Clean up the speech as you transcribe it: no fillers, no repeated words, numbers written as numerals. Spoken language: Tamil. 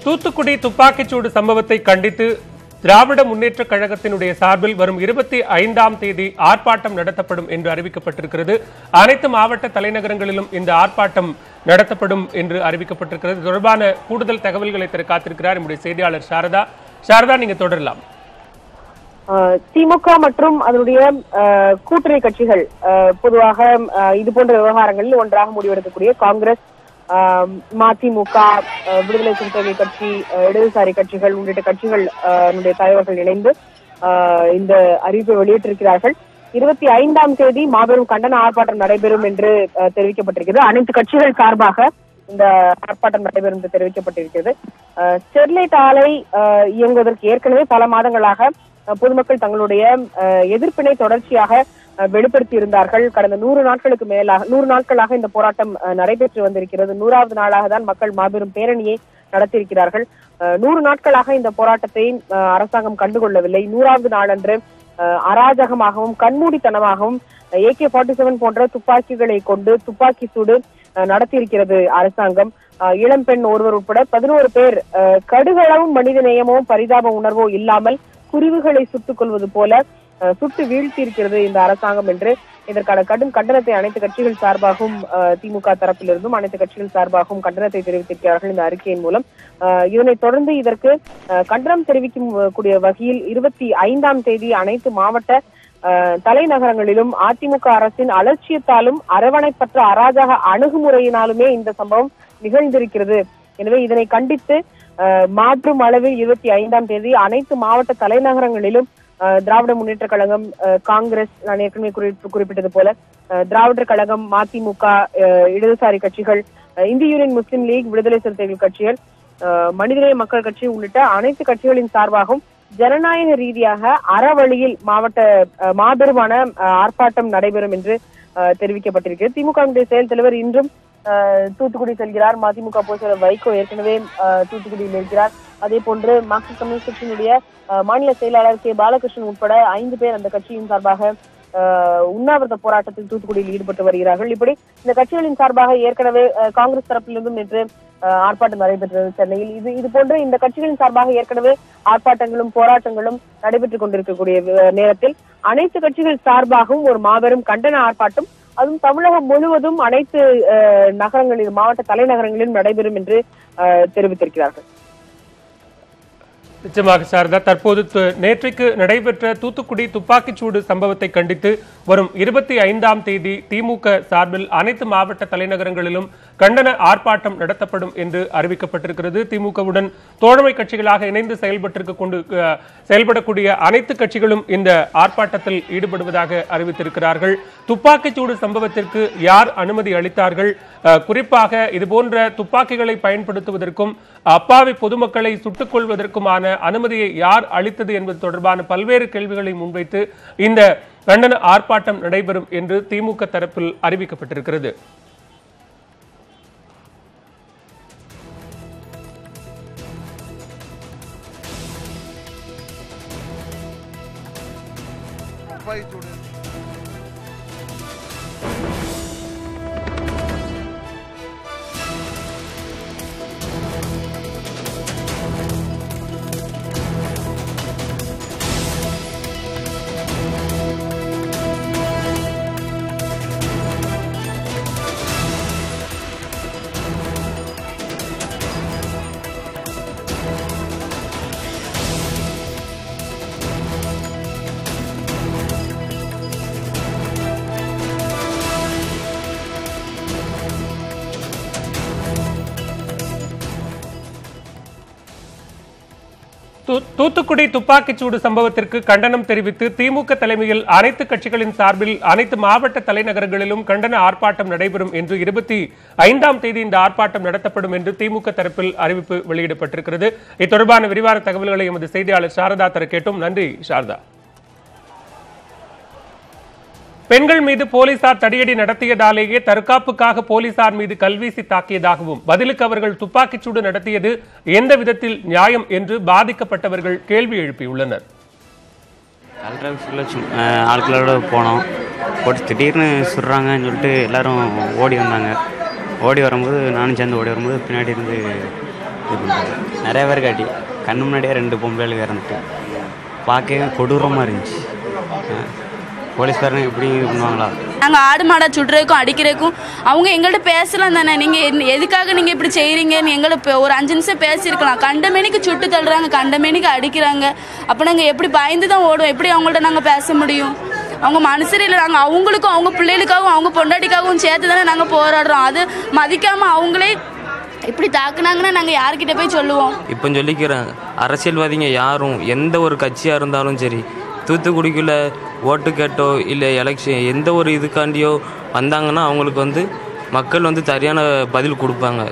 தூத்துக்குடி துப்பாக்கிச்சூடு சம்பவத்தை கண்டித்து திராவிட முன்னேற்றக் கழகத்தினுடைய சார்பில் வரும் 25ஆம் தேதி ஆர்ப்பாட்டம் நடத்தப்படும் என்று அறிவிக்கப்பட்டிருக்கிறது. அனைத்து மாவட்ட தலைநகரங்களிலும் இந்த ஆர்ப்பாட்டம் நடத்தப்படும் என்று அறிவிக்கப்பட்டிருக்கிறது. தொடர்பான கூடுதல் தகவல்களை தர காத்திருக்கிறார் நம்முடைய செய்தியாளர் சாரதா. சாரதா, நீங்க தொடரலாம். திமுக மற்றும் அதனுடைய கூட்டணி கட்சிகள் பொதுவாக இது போன்ற விவகாரங்களில் ஒன்றாக முடிவெடுக்கக்கூடிய காங்கிரஸ், மதிமுக, விடுதலை சிறுத்தைகள் கட்சி, இடதுசாரி கட்சிகள் உள்ளிட்ட கட்சிகள் தலைவர்கள் இணைந்து இந்த அறிவிப்பை வெளியிட்டிருக்கிறார்கள். 25ஆம் தேதி மாபெரும் கண்டன ஆர்ப்பாட்டம் நடைபெறும் என்று தெரிவிக்கப்பட்டிருக்கிறது. அனைத்து கட்சிகள் சார்பாக இந்த ஆர்ப்பாட்டம் நடைபெறும் என்று தெரிவிக்கப்பட்டிருக்கிறது. ஸ்டெர்லைட் ஆலை இயங்குவதற்கு ஏற்கனவே பல மாதங்களாக பொதுமக்கள் தங்களுடைய எதிர்ப்பினை தொடர்ச்சியாக வெளிப்படுத்தி இருந்தார்கள். கடந்த 100 நாட்களாக இந்த போராட்டம் நடைபெற்று வந்திருக்கிறது. 100வது நாளாக தான் மக்கள் மாபெரும் பேரணியை நடத்தியிருக்கிறார்கள். 100 நாட்களாக இந்த போராட்டத்தை அரசாங்கம் கண்டுகொள்ளவில்லை. 100வது நாளன்று அராஜகமாகவும் கண்மூடித்தனமாகவும் AK-47 போன்ற துப்பாக்கிகளை கொண்டு துப்பாக்கி சூடு நடத்தியிருக்கிறது அரசாங்கம். இளம்பெண் ஒருவர் உட்பட 11 பேர் கடுகளவும் மனித நேயமோ பரிதாப உணர்வோ இல்லாமல் குருவிகளை சுட்டுக் கொள்வது போல சுட்டு வீழ்த்தி இருக்கிறது இந்த அரசாங்கம் என்று இதற்கான கடும் கண்டனத்தை அனைத்து கட்சிகள் சார்பாகவும் திமுக தரப்பிலிருந்தும் அனைத்து கட்சிகள் சார்பாகவும் கண்டனத்தை தெரிவித்திருக்கிறார்கள் இந்த அறிக்கையின் மூலம். இதனைத் தொடர்ந்து இதற்கு கண்டனம் தெரிவிக்கும் கூடிய வகையில் 25ஆம் தேதி அனைத்து மாவட்ட தலைநகரங்களிலும் அதிமுக அரசின் அலட்சியத்தாலும் அரவணைப்பற்ற அராஜக அணுகுமுறையினாலுமே இந்த சம்பவம் நிகழ்ந்திருக்கிறது. எனவே இதனை கண்டித்து மாற்றும் அளவில் 25ஆம் தேதி அனைத்து மாவட்ட தலைநகரங்களிலும் திராவிட முன்னேற்ற கழகம், காங்கிரஸ், நான் ஏற்கனவே குறிப்பிட்டது போல திராவிடர் கழகம், மதிமுக, இடதுசாரி கட்சிகள், இந்திய யூனியன் முஸ்லிம் லீக், விடுதலை சிறுத்தைகள் கட்சிகள், மனிதநேய மக்கள் கட்சி உள்ளிட்ட அனைத்து கட்சிகளின் சார்பாகவும் ஜனநாயக ரீதியாக அறவழியில் மாபெருமான ஆர்ப்பாட்டம் நடைபெறும் என்று தெரிவிக்கப்பட்டிருக்கிறது. திமுக செயல் தலைவர் இன்றும் தூத்துக்குடி செல்கிறார். மதிமுக பொதுச்செயலர் வைகோ ஏற்கனவே தூத்துக்குடியில் இருக்கிறார். அதே போன்று மார்க்சிஸ்ட் கம்யூனிஸ்ட் கட்சியினுடைய மாநில செயலாளர் கே பாலகிருஷ்ணன் உட்பட 5 பேர் அந்த கட்சியின் சார்பாக உண்ணாவிரத போராட்டத்தில் தூத்துக்குடியில் ஈடுபட்டு வருகிறார்கள். இப்படி இந்த கட்சிகளின் சார்பாக ஏற்கனவே காங்கிரஸ் தரப்பிலிருந்தும் நேற்று ஆர்ப்பாட்டம் நடைபெற்றது சென்னையில். இது போன்று இந்த கட்சிகளின் சார்பாக ஏற்கனவே ஆர்ப்பாட்டங்களும் போராட்டங்களும் நடைபெற்றுக் கொண்டிருக்கக்கூடிய நேரத்தில் அனைத்து கட்சிகள் சார்பாகவும் ஒரு மாபெரும் கண்டன ஆர்ப்பாட்டம், அதுவும் தமிழகம் முழுவதும் அனைத்து நகரங்களிலும் மாவட்ட தலைநகரங்களிலும் நடைபெறும் என்று தெரிவித்திருக்கிறார்கள். நிச்சயமாக சாரதா, தற்போது நேற்றைக்கு நடைபெற்ற தூத்துக்குடி துப்பாக்கிச்சூடு சம்பவத்தை கண்டித்து வரும் 25ஆம் தேதி திமுக சார்பில் அனைத்து மாவட்ட தலைநகரங்களிலும் கண்டன ஆர்ப்பாட்டம் நடத்தப்படும் என்று அறிவிக்கப்பட்டிருக்கிறது. திமுகவுடன் தோழமை கட்சிகளாக இணைந்து செயல்படக்கூடிய அனைத்து கட்சிகளும் இந்த ஆர்ப்பாட்டத்தில் ஈடுபடுவதாக அறிவித்திருக்கிறார்கள். துப்பாக்கிச்சூடு சம்பவத்திற்கு யார் அனுமதி அளித்தார்கள், குறிப்பாக இதுபோன்ற துப்பாக்கிகளை பயன்படுத்துவதற்கும் அப்பாவி பொதுமக்களை சுட்டுக் கொள்வதற்குமான அனுமதியை யார் அளித்தது என்பது தொடர்பான பல்வேறு கேள்விகளை முன்வைத்து இந்த கண்டன ஆர்ப்பாட்டம் நடைபெறும் என்று திமுக தரப்பில் அறிவிக்கப்பட்டிருக்கிறது. தூத்துக்குடி துப்பாக்கிச்சூடு சம்பவத்திற்கு கண்டனம் தெரிவித்து திமுக தலைமையில் அனைத்து கட்சிகளின் சார்பில் அனைத்து மாவட்ட தலைநகரங்களிலும் கண்டன ஆர்ப்பாட்டம் நடைபெறும் என்று 25ஆம் தேதி இந்த ஆர்ப்பாட்டம் நடத்தப்படும் என்று திமுக தரப்பில் அறிவிப்பு வெளியிடப்பட்டிருக்கிறது. இது தொடர்பான விரிவான தகவல்களை எமது செய்தியாளர் சாரதா தர கேட்டோம். நன்றி சாரதா. பெண்கள் மீது போலீசார் தடியடி நடத்தியதாலேயே தற்காப்புக்காக போலீசார் மீது கல்வீசி தாக்கியதாகவும் பதிலுக்கு அவர்கள் துப்பாக்கிச்சூடு நடத்தியது எந்த விதத்தில் நியாயம் என்று பாதிக்கப்பட்டவர்கள் கேள்வி எழுப்பியுள்ளனர். ஆட்களோட போனோம், போட்டு திடீர்னு சுடுறாங்கன்னு சொல்லிட்டு எல்லாரும் ஓடி வந்தாங்க. ஓடி வரும்போது நானும் சேர்ந்து ஓடி வரும்போது பின்னாடி இருந்து இருந்தாங்க. நிறைய பேர் காட்டி கண்ணு முன்னாடியே 2 பொம்பளைகளுக்கு இறந்துட்டு பார்க்கவே கொடூரமாக இருந்துச்சு. போலீஸ்காரங்க எப்படி இது பண்ணுவாங்களா? நாங்கள் ஆடு மாடை சுடுறதுக்கும் அடிக்கிறதுக்கும் அவங்க எங்கள்கிட்ட பேசலாம் தானே, நீங்கள் எதுக்காக நீங்கள் இப்படி செய்கிறீங்கன்னு எங்களை ஒரு 5 நிமிஷம் பேசியிருக்கலாம். கண்டமேனிக்கு சுட்டு தள்ளுறாங்க, கண்டமேனிக்கு அடிக்கிறாங்க. அப்போ நாங்கள் எப்படி பயந்து தான் ஓடுவோம்? எப்படி அவங்கள்ட்ட நாங்கள் பேச முடியும்? அவங்க மனுஷர் இல்லை. நாங்கள் அவங்களுக்கும் அவங்க பிள்ளைகளுக்காகவும் அவங்க பொண்டாட்டிக்காகவும் சேர்த்து தானே நாங்கள் போராடுறோம். அது மதிக்காமல் அவங்களே இப்படி தாக்குனாங்கன்னா நாங்கள் யார்கிட்ட போய் சொல்லுவோம்? இப்போ சொல்லிக்கிறேன், அரசியல்வாதிங்க யாரும் எந்த ஒரு கட்சியாக இருந்தாலும் சரி, தூத்துக்குடிக்குள்ளே ஓட்டு கேட்டோ இல்லை எலெக்ஷன் எந்த ஒரு இதுக்காண்டியோ வந்தாங்கன்னா அவங்களுக்கு மக்கள் சரியான பதில் கொடுப்பாங்க.